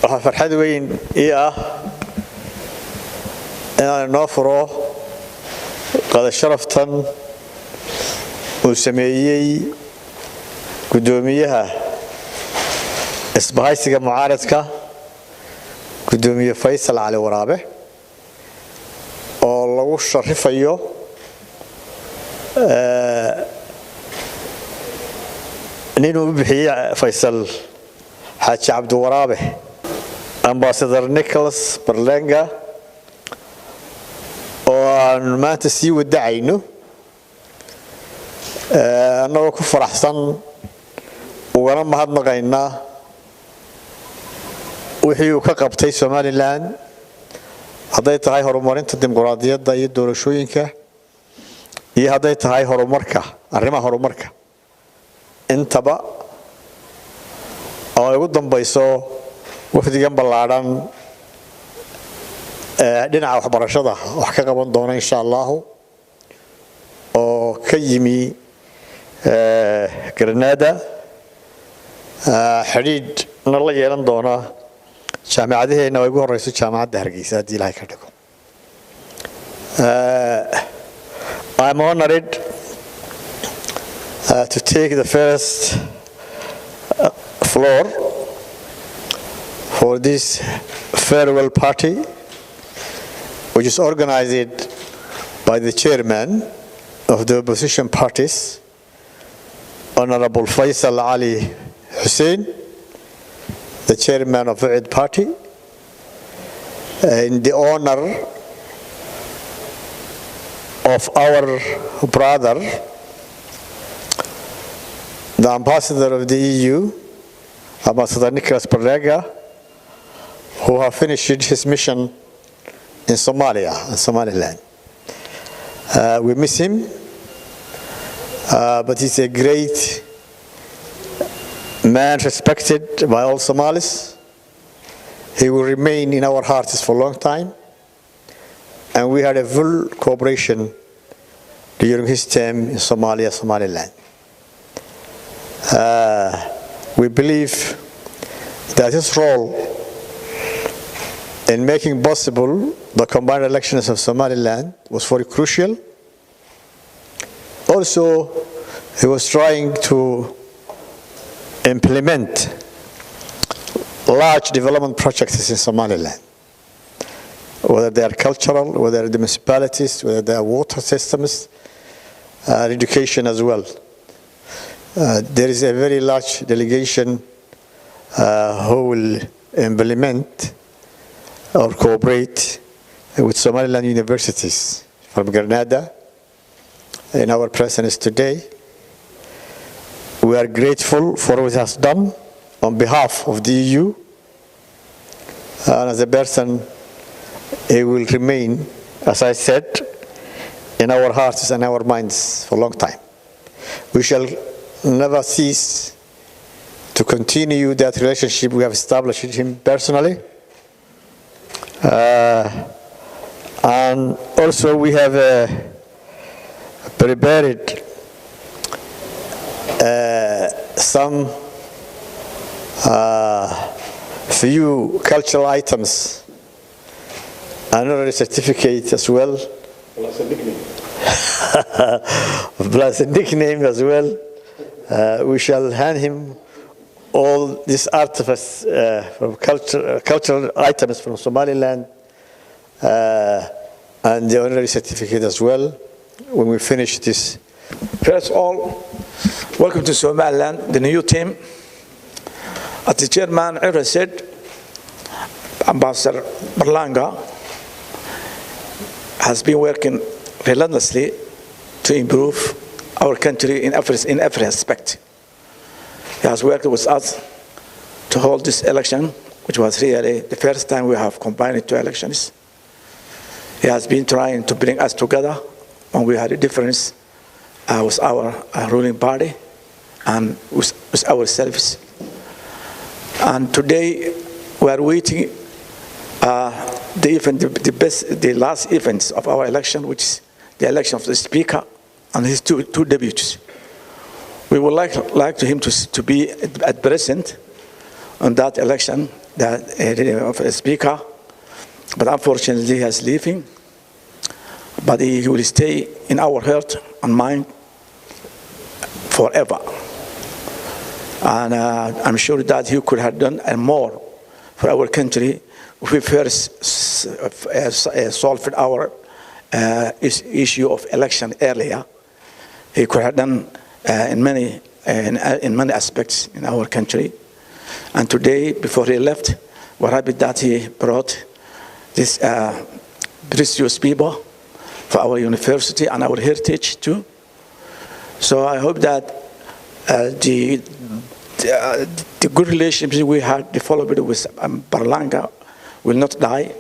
waxaa farxad weyn ii ah inaan noo furo qada sharaftan uu sameeyey gudoomiyaha isbahaysiga mucaaradka gudoomiye Faysal Cali Waraabe oo lagu sharifayo ninuu bixiyay Faysal Xaaji Cabdi Waraabe Ambassador Nicolas Berlanga oo aan maanta sii wadacayno anagoo ku faraxsan ugana mahadnaqaynaa wixii uu ka qabtay Somaliland hadday tahay horumarinta dimuqraadiyadda iyo doorashooyinka iyo hadday tahay horumarka arrimaha horumarka intaba oo ugu dambayso wafdigan ballaaran dhinaca waxbarashada wax ka qaban doona insha Allah oo ka yimi Granada xiriid la yeelan doona jaamacadaheena ay ugu horeyso jaamacadda Hargeysa hadii Ilaahay ka dhigo I'm honored to take the first floor for this farewell party which is organized by the chairman of the opposition parties Honorable Faysal Ali Hussein the chairman of the party in the honor of our brother the ambassador of the EU Ambassador Nicolas Berlanga who have finished his mission in Somalia and Somaliland we miss him but he's a great man respected by all Somalis. He will remain in our hearts for a long time. And we had a full cooperation during his term in Somalia, Somaliland. We believe that his role in making possible the combined elections of Somaliland was very crucial. Also, he was trying to implement large development projects in Somaliland, whether they are cultural, whether the municipalities, whether they are water systems, education as well. There is a very large delegation who will implement or cooperate with Somaliland universities from Granada in our presence today. We are grateful for what he has done on behalf of the EU. And as a person, he will remain, as I said, in our hearts and our minds for a long time. We shall never cease to continue that relationship we have established with him personally. And also we have prepared some few cultural items, honorary certificate as well, plus a nickname as well. We shall hand him all these artifacts from cultural items from Somaliland and the honorary certificate as well when we finish this. First of all, welcome to Somaliland, the new team. As the chairman ever said, Ambassador Berlanga has been working relentlessly to improve our country in every aspect. He has worked with us to hold this election, which was really the first time we have combined two elections. He has been trying to bring us together when we had a difference with our ruling party and with ourselves. And today we are waiting the last events of our election, which is the election of the Speaker and his two deputies. We would like him to be at present on that election the speaker, but unfortunately he is leaving. But he will stay in our heart and mind forever. And I'm sure that he could have done more for our country if we first solved our issue of election earlier. He could have done in many aspects in our country. And today, before he left, we're happy that he brought this precious people for our university and our heritage too. So I hope that the good relationship we had developed with Berlanga will not die,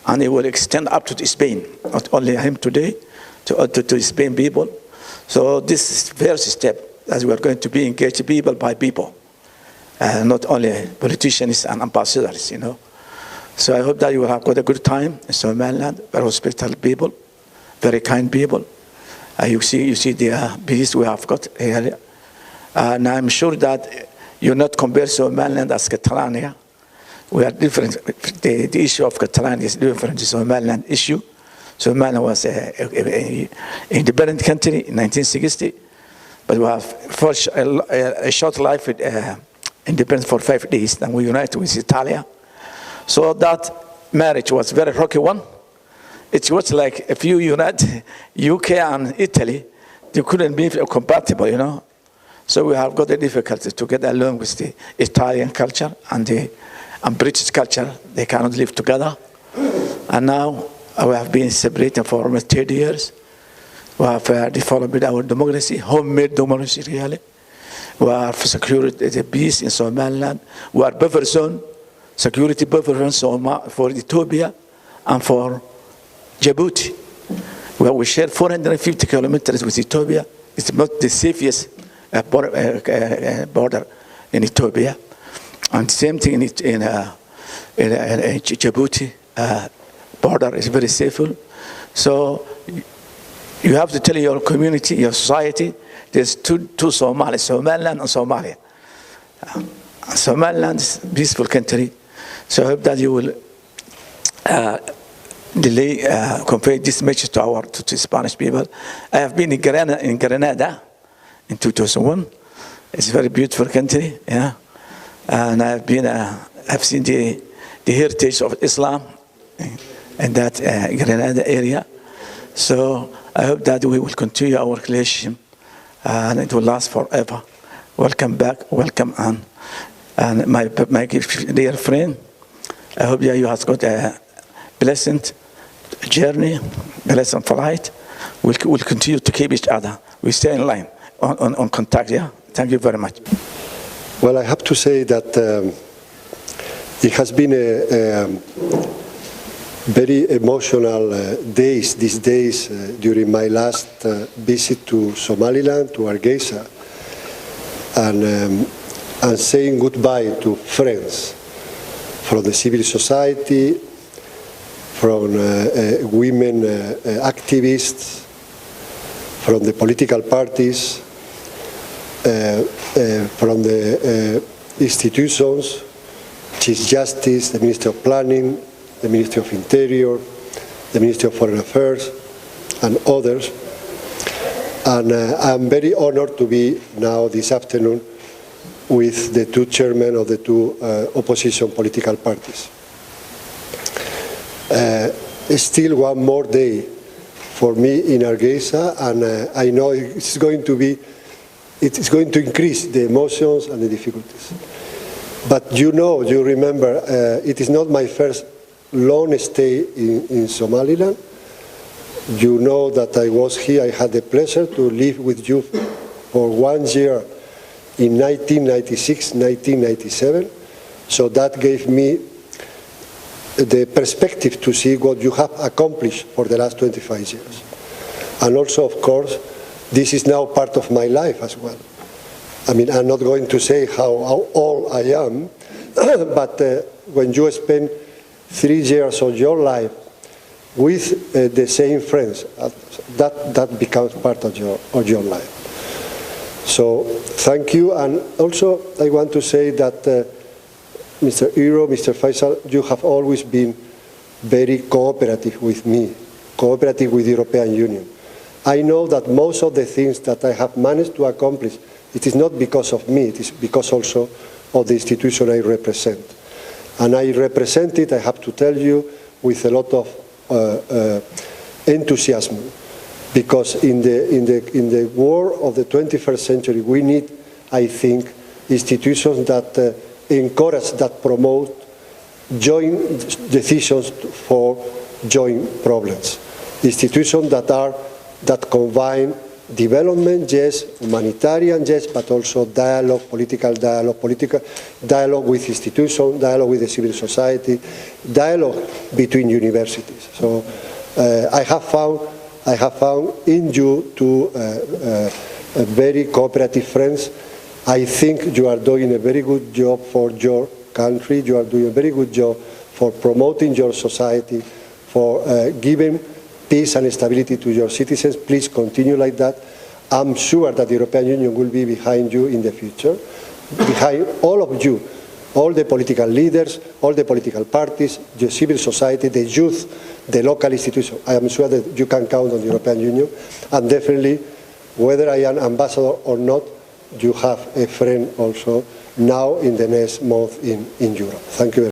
and it will extend up to Spain, not only him today, to Spain people. So this is the first step, as we are going to be engaged people by people, not only politicians and ambassadors, you know. So I hope that you will have got a good time in Somaliland, very hospitable people, very kind people. You see the peace we have got here. And I'm sure that you not compare Somaliland as Catalonia. We are different. The issue of Catalonia is different to Somaliland issue. Somaliland was an independent country in 1960, but we have first a short life with independence for 5 days. Then we united with Italy. So that marriage was a very rocky one. It was like if you unite UK and Italy, they couldn't be compatible, you know. So we have got a difficulty to get along with the Italian culture and British culture. They cannot live together. And now we have been separated for almost 30 years. We have developed our democracy, homemade democracy really. We have secured the peace in Somaliland. We are buffer zone, security buffer zone for Ethiopia and for Djibouti, where we share 450 kilometers with Ethiopia. It's not the safest border in Ethiopia. And same thing in Djibouti, border is very safe. So you have to tell your community, your society, there's two Somalis, Somaliland and Somalia. Somaliland is a peaceful country. So I hope that you will convey this message to the Spanish people. I have been in Grenada in 2001. It's a very beautiful country, yeah. And I've seen the heritage of Islam in that Grenada area. So I hope that we will continue our relationship and it will last forever. Welcome back, welcome on. And my dear friend, I hope that you have got a pleasant journey, pleasant flight. We'll continue to keep each other. We stay in line on contact, yeah? Thank you very much. Well, I have to say that it has been a very emotional these days during my last visit to Somaliland, to Hargeisa, and saying goodbye to friends from the civil society, from women activists, from the political parties, from the institutions, Chief Justice, the Minister of Planning, the Ministry of Interior, the Ministry of Foreign Affairs, and others. And I'm very honored to be now this afternoon with the two chairmen of the two opposition political parties. Still one more day for me in Hargeisa, and I know it's going to increase the emotions and the difficulties. But you remember, it is not my first long stay in Somaliland. You know that I was here, I had the pleasure to live with you for 1 year in 1996, 1997. So that gave me the perspective to see what you have accomplished for the last 25 years. And also, of course, this is now part of my life as well. I mean, I'm not going to say how old I am, but when you spend 3 years of your life with the same friends, that becomes part of your life. So thank you. And also I want to say that Mr. Iro, Mr. Faisal, you have always been very cooperative with me, cooperative with the European Union. I know that most of the things that I have managed to accomplish, it is not because of me, it is because also of the institution I represent. And I represent it, I have to tell you, with a lot of enthusiasm. Because in the world of the 21st century, we need, I think, institutions that encourage, that promote joint decisions for joint problems. Institutions that combine development, yes, humanitarian, yes, but also dialogue, political dialogue with institutions, dialogue with the civil society, dialogue between universities. So I have found in you two very cooperative friends. I think you are doing a very good job for your country. You are doing a very good job for promoting your society, for giving peace and stability to your citizens. Please continue like that. I'm sure that the European Union will be behind you in the future, behind all of you, all the political leaders, all the political parties, the civil society, the youth, the local institutions. I am sure that you can count on the European Union. And definitely, whether I am ambassador or not, you have a friend also now in the next month in Europe. Thank you very much.